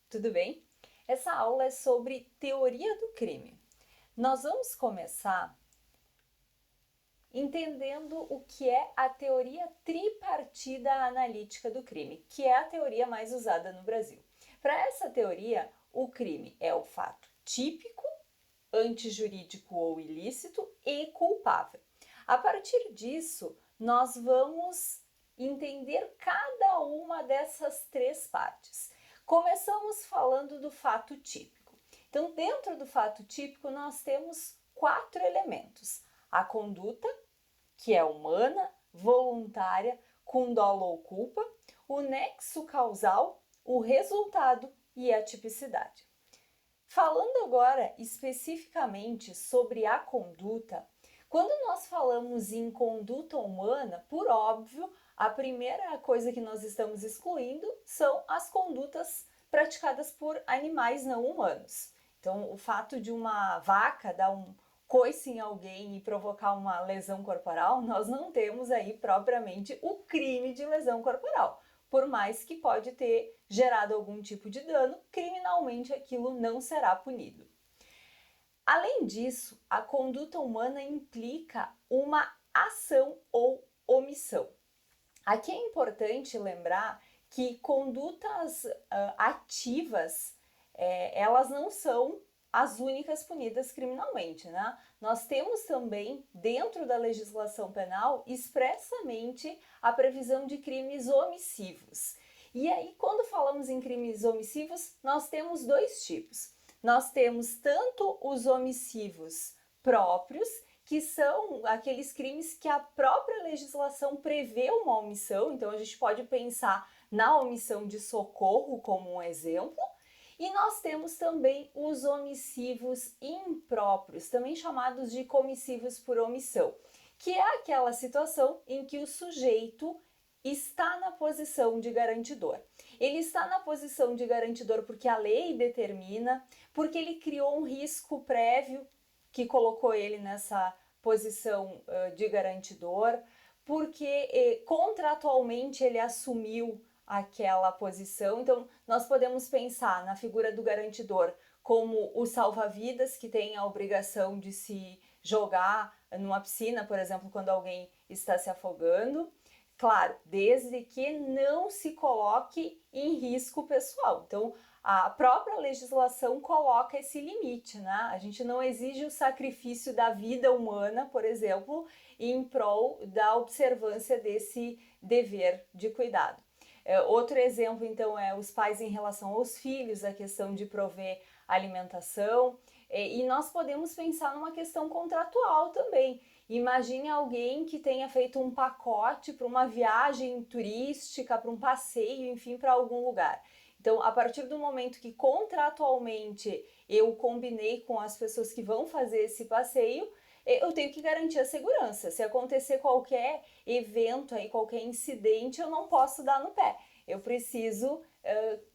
tudo bem? Essa aula é sobre teoria do crime. Nós vamos começar entendendo o que é a teoria tripartida analítica do crime, que é a teoria mais usada no Brasil. Para essa teoria, o crime é o fato típico, antijurídico ou ilícito e culpável. A partir disso, nós vamos entender cada uma dessas três partes. Começamos falando do fato típico. Então, dentro do fato típico, nós temos 4 elementos: a conduta, que é humana, voluntária, com dolo ou culpa, o nexo causal, o resultado e a tipicidade. Falando agora especificamente sobre a conduta, quando nós falamos em conduta humana, por óbvio, a primeira coisa que nós estamos excluindo são as condutas praticadas por animais não humanos. Então, o fato de uma vaca dar um coice em alguém e provocar uma lesão corporal, nós não temos aí propriamente o crime de lesão corporal. Por mais que pode ter gerado algum tipo de dano, criminalmente aquilo não será punido. Além disso, a conduta humana implica uma ação ou omissão. Aqui é importante lembrar que condutas ativas, elas não são as únicas punidas criminalmente, né? Nós temos também, dentro da legislação penal, expressamente a previsão de crimes omissivos. E aí, quando falamos em crimes omissivos, nós temos dois tipos. Nós temos tanto os omissivos próprios, que são aqueles crimes que a própria legislação prevê uma omissão, então a gente pode pensar na omissão de socorro como um exemplo, e nós temos também os omissivos impróprios, também chamados de comissivos por omissão, que é aquela situação em que o sujeito está na posição de garantidor. Ele está na posição de garantidor porque a lei determina, porque ele criou um risco prévio que colocou ele nessa posição de garantidor, porque contratualmente ele assumiu aquela posição. Então, nós podemos pensar na figura do garantidor como o salva-vidas, que tem a obrigação de se jogar numa piscina, por exemplo, quando alguém está se afogando. Claro, desde que não se coloque em risco pessoal. Então, a própria legislação coloca esse limite, né? A gente não exige o sacrifício da vida humana, por exemplo, em prol da observância desse dever de cuidado. Outro exemplo, então, é os pais em relação aos filhos, a questão de prover alimentação. E nós podemos pensar numa questão contratual também. Imagine alguém que tenha feito um pacote para uma viagem turística, para um passeio, enfim, para algum lugar. Então, a partir do momento que contratualmente eu combinei com as pessoas que vão fazer esse passeio, eu tenho que garantir a segurança. Se acontecer qualquer evento aí, qualquer incidente, eu não posso dar no pé. Eu preciso,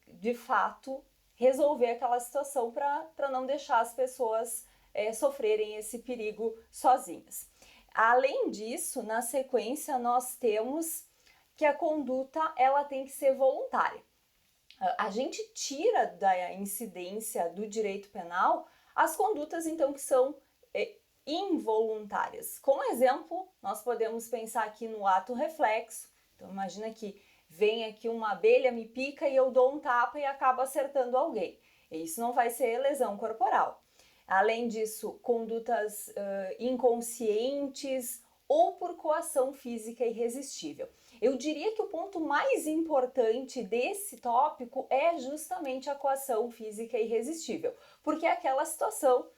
de fato, resolver aquela situação para não deixar as pessoas sofrerem esse perigo sozinhas. Além disso, na sequência, nós temos que a conduta ela tem que ser voluntária. A gente tira da incidência do direito penal as condutas, então, que são involuntárias. Como exemplo, nós podemos pensar aqui no ato reflexo. Então, imagina que vem aqui uma abelha, me pica e eu dou um tapa e acabo acertando alguém. Isso não vai ser lesão corporal. Além disso, condutas inconscientes ou por coação física irresistível. Eu diria que o ponto mais importante desse tópico é justamente a coação física irresistível, porque é aquela situação,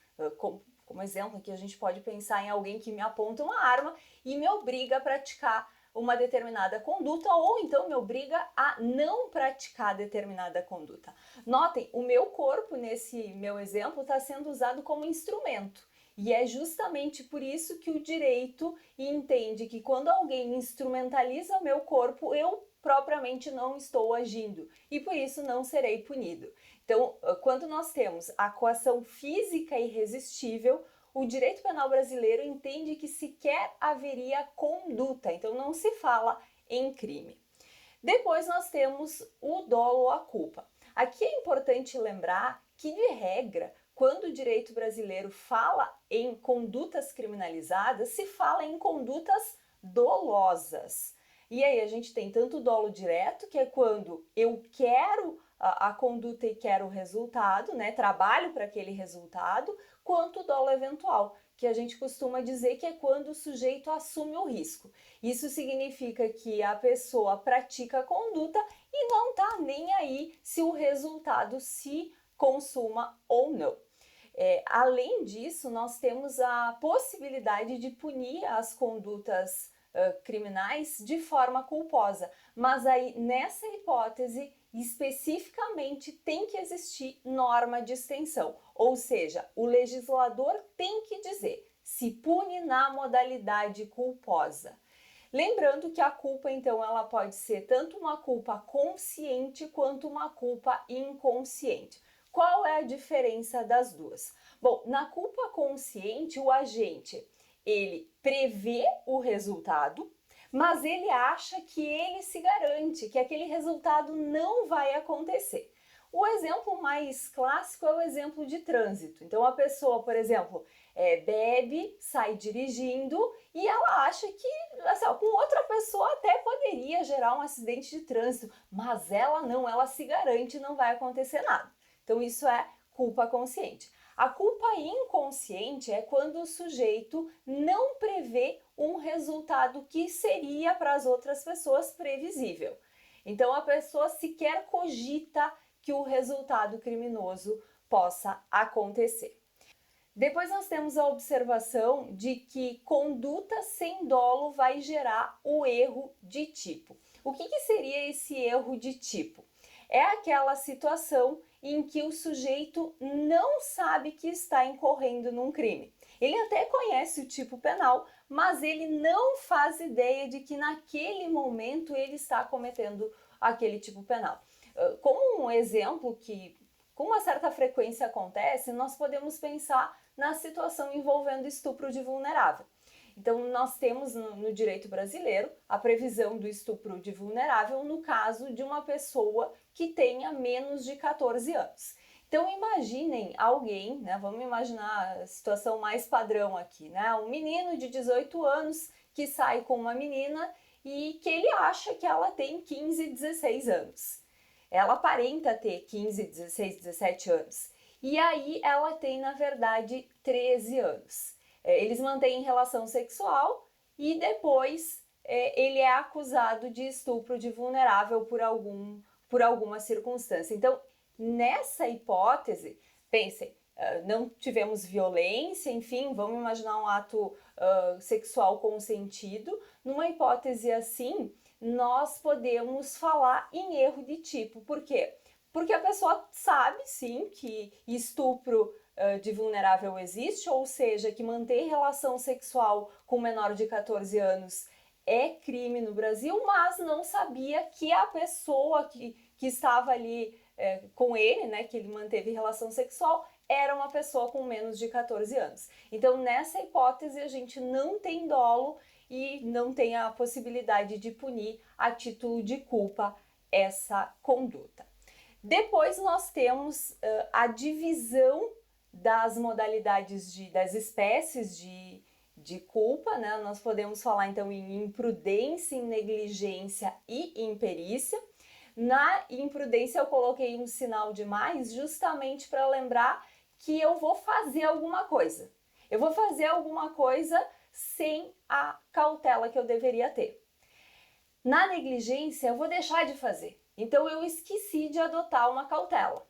como exemplo aqui a gente pode pensar em alguém que me aponta uma arma e me obriga a praticar uma determinada conduta ou então me obriga a não praticar determinada conduta. Notem, o meu corpo nesse meu exemplo está sendo usado como instrumento. E é justamente por isso que o direito entende que quando alguém instrumentaliza o meu corpo, eu propriamente não estou agindo e por isso não serei punido. Então, quando nós temos a coação física irresistível, o direito penal brasileiro entende que sequer haveria conduta, então não se fala em crime. Depois nós temos o dolo ou a culpa. Aqui é importante lembrar que, de regra, quando o direito brasileiro fala em condutas criminalizadas, se fala em condutas dolosas. E aí a gente tem tanto o dolo direto, que é quando eu quero a conduta e quero o resultado, né? Trabalho para aquele resultado, quanto o dolo eventual, que a gente costuma dizer que é quando o sujeito assume o risco. Isso significa que a pessoa pratica a conduta e não está nem aí se o resultado se consuma ou não. Além disso, nós temos a possibilidade de punir as condutas criminais de forma culposa, mas aí nessa hipótese especificamente tem que existir norma de extensão, ou seja, o legislador tem que dizer se pune na modalidade culposa. Lembrando que a culpa, então, ela pode ser tanto uma culpa consciente quanto uma culpa inconsciente. Qual é a diferença das duas? Bom, na culpa consciente, o agente, ele prevê o resultado, mas ele acha que ele se garante, que aquele resultado não vai acontecer. O exemplo mais clássico é o exemplo de trânsito. Então, a pessoa, por exemplo, bebe, sai dirigindo e ela acha que assim, com outra pessoa até poderia gerar um acidente de trânsito, mas ela não, ela se garante, não vai acontecer nada. Então, isso é culpa consciente. A culpa inconsciente é quando o sujeito não prevê um resultado que seria para as outras pessoas previsível. Então, a pessoa sequer cogita que o resultado criminoso possa acontecer. Depois nós temos a observação de que conduta sem dolo vai gerar o erro de tipo. O que seria esse erro de tipo? É aquela situação em que o sujeito não sabe que está incorrendo num crime. Ele até conhece o tipo penal, mas ele não faz ideia de que naquele momento ele está cometendo aquele tipo penal. Como um exemplo que com uma certa frequência acontece, nós podemos pensar na situação envolvendo estupro de vulnerável. Então, nós temos no direito brasileiro a previsão do estupro de vulnerável no caso de uma pessoa que tenha menos de 14 anos. Então, imaginem alguém, né, vamos imaginar a situação mais padrão aqui, né, um menino de 18 anos que sai com uma menina e que ele acha que ela tem 15, 16 anos. Ela aparenta ter 15, 16, 17 anos. E aí ela tem, na verdade, 13 anos. Eles mantêm relação sexual e depois ele é acusado de estupro de vulnerável por alguma circunstância. Então, nessa hipótese, pensem, não tivemos violência, enfim, vamos imaginar um ato sexual consentido. Numa hipótese assim, nós podemos falar em erro de tipo. Por quê? Porque a pessoa sabe, sim, que estupro de vulnerável existe, ou seja, que manter relação sexual com menor de 14 anos é crime no Brasil, mas não sabia que a pessoa que estava ali com ele, né, que ele manteve relação sexual, era uma pessoa com menos de 14 anos. Então, nessa hipótese, a gente não tem dolo e não tem a possibilidade de punir a título de culpa essa conduta. Depois nós temos a divisão das modalidades das espécies de culpa, né? Nós podemos falar então em imprudência, em negligência e imperícia. Na imprudência eu coloquei um sinal de mais justamente para lembrar que eu vou fazer alguma coisa. Eu vou fazer alguma coisa sem a cautela que eu deveria ter. Na negligência eu vou deixar de fazer. Então eu esqueci de adotar uma cautela.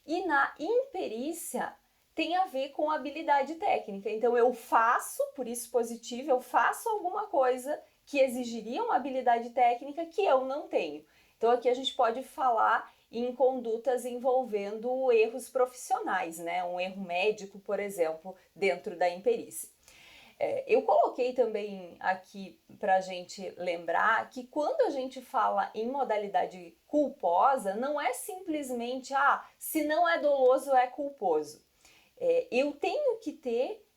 E na imperícia tem a ver com habilidade técnica. Então eu faço, por isso positivo, eu faço alguma coisa que exigiria uma habilidade técnica que eu não tenho. Então aqui a gente pode falar em condutas envolvendo erros profissionais, né? Um erro médico, por exemplo, dentro da imperícia. Eu coloquei também aqui para a gente lembrar que quando a gente fala em modalidade culposa, não é simplesmente, se não é doloso, é culposo. Eu tenho que ter,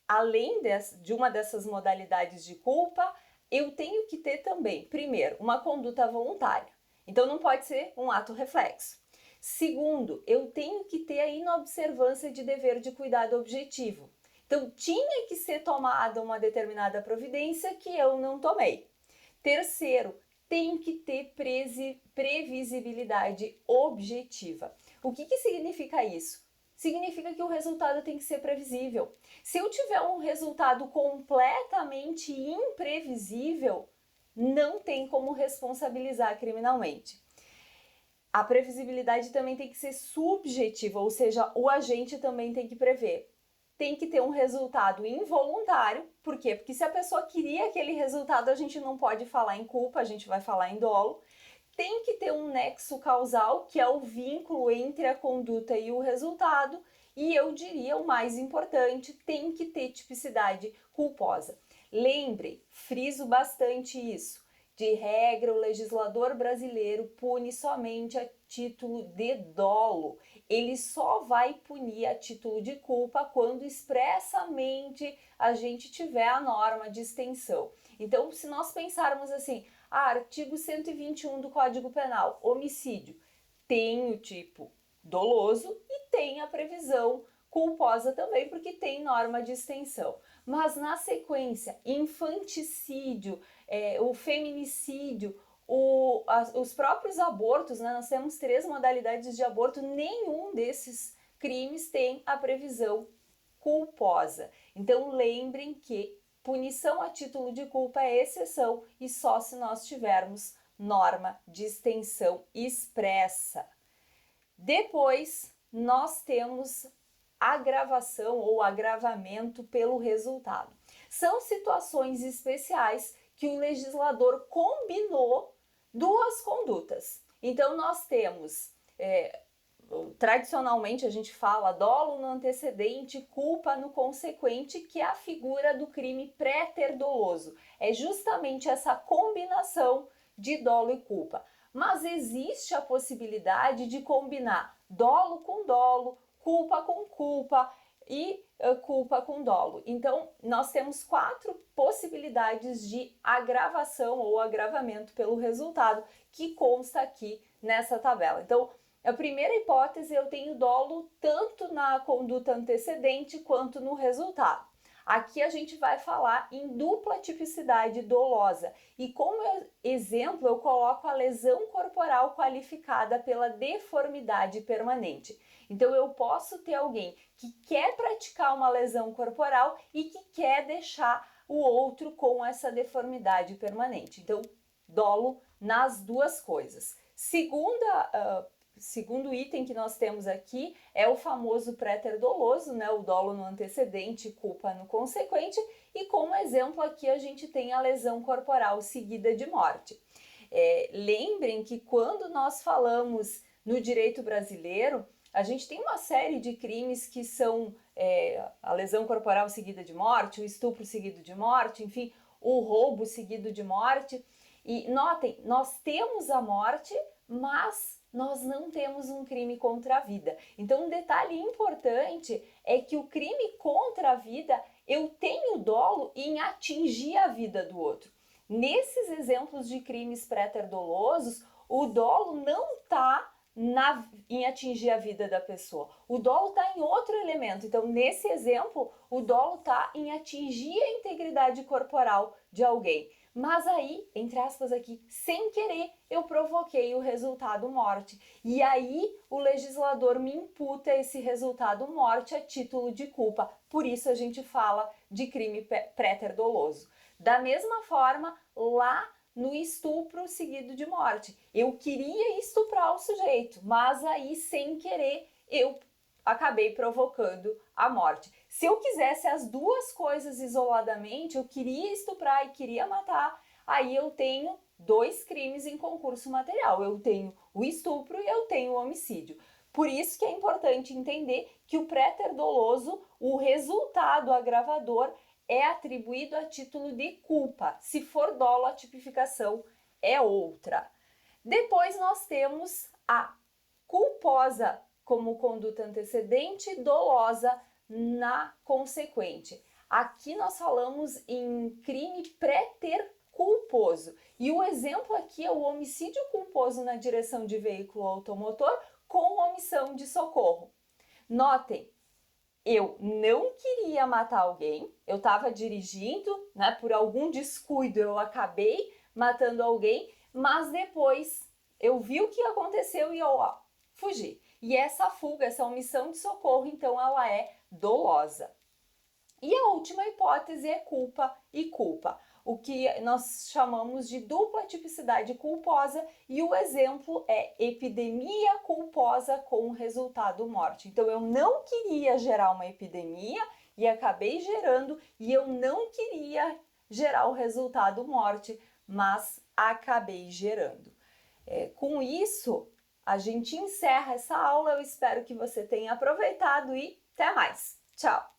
além de uma dessas modalidades de culpa, eu tenho que ter também, primeiro, uma conduta voluntária. Então não pode ser um ato reflexo. Segundo, eu tenho que ter a inobservância de dever de cuidado objetivo. Então, tinha que ser tomada uma determinada providência que eu não tomei. Terceiro, tem que ter previsibilidade objetiva. O que significa isso? Significa que o resultado tem que ser previsível. Se eu tiver um resultado completamente imprevisível, não tem como responsabilizar criminalmente. A previsibilidade também tem que ser subjetiva, ou seja, o agente também tem que prever. Tem que ter um resultado involuntário. Por quê? Porque se a pessoa queria aquele resultado, a gente não pode falar em culpa, a gente vai falar em dolo. Tem que ter um nexo causal, que é o vínculo entre a conduta e o resultado. E eu diria o mais importante, tem que ter tipicidade culposa. Lembre, friso bastante isso. De regra, o legislador brasileiro pune somente a título de dolo. Ele só vai punir a título de culpa quando expressamente a gente tiver a norma de extensão. Então, se nós pensarmos assim, artigo 121 do Código Penal, homicídio, tem o tipo doloso e tem a previsão culposa também, porque tem norma de extensão. Mas na sequência, infanticídio, o feminicídio, os próprios abortos, né? Nós temos 3 modalidades de aborto, nenhum desses crimes tem a previsão culposa. Então lembrem que punição a título de culpa é exceção e só se nós tivermos norma de extensão expressa. Depois nós temos agravação ou agravamento pelo resultado. São situações especiais que o legislador combinou 2 condutas. Então nós temos, tradicionalmente a gente fala dolo no antecedente, culpa no consequente, que é a figura do crime pré-ter-doloso. É justamente essa combinação de dolo e culpa. Mas existe a possibilidade de combinar dolo com dolo, culpa com culpa e culpa com dolo. Então, nós temos 4 possibilidades de agravação ou agravamento pelo resultado que consta aqui nessa tabela. Então, a primeira hipótese, eu tenho dolo tanto na conduta antecedente quanto no resultado. Aqui a gente vai falar em dupla tipicidade dolosa e como exemplo eu coloco a lesão corporal qualificada pela deformidade permanente. Então eu posso ter alguém que quer praticar uma lesão corporal e que quer deixar o outro com essa deformidade permanente. Então, dolo nas 2 coisas. Segundo item que nós temos aqui é o famoso pré-ter doloso, né? O dolo no antecedente, culpa no consequente, e como exemplo aqui a gente tem a lesão corporal seguida de morte. Lembrem que quando nós falamos no direito brasileiro, a gente tem uma série de crimes que são a lesão corporal seguida de morte, o estupro seguido de morte, enfim, o roubo seguido de morte. E notem, nós temos a morte, mas nós não temos um crime contra a vida. Então, um detalhe importante é que o crime contra a vida, eu tenho dolo em atingir a vida do outro. Nesses exemplos de crimes pré-ter dolosos, o dolo não está em atingir a vida da pessoa. O dolo está em outro elemento. Então, nesse exemplo, o dolo está em atingir a integridade corporal de alguém. Mas aí, entre aspas aqui, sem querer, eu provoquei o resultado morte. E aí, o legislador me imputa esse resultado morte a título de culpa. Por isso a gente fala de crime pré-ter doloso. Da mesma forma, lá no estupro seguido de morte. Eu queria estuprar o sujeito, mas aí, sem querer, eu acabei provocando a morte. Se eu quisesse as 2 coisas isoladamente, eu queria estuprar e queria matar, aí eu tenho 2 crimes em concurso material. Eu tenho o estupro e eu tenho o homicídio. Por isso que é importante entender que o pré-ter doloso, o resultado agravador, é atribuído a título de culpa. Se for dolo, a tipificação é outra. Depois nós temos a culposa como conduta antecedente, dolosa na consequente. Aqui nós falamos em crime pré-ter culposo. E o exemplo aqui é o homicídio culposo na direção de veículo automotor com omissão de socorro. Notem, eu não queria matar alguém, eu estava dirigindo, né, por algum descuido eu acabei matando alguém, mas depois eu vi o que aconteceu e eu fugi. E essa fuga, essa omissão de socorro, então ela é dolosa. E a última hipótese é culpa e culpa, o que nós chamamos de dupla tipicidade culposa, e o exemplo é epidemia culposa com resultado morte. Então eu não queria gerar uma epidemia e acabei gerando, e eu não queria gerar o resultado morte, mas acabei gerando. Com isso, a gente encerra essa aula. Eu espero que você tenha aproveitado e até mais. Tchau!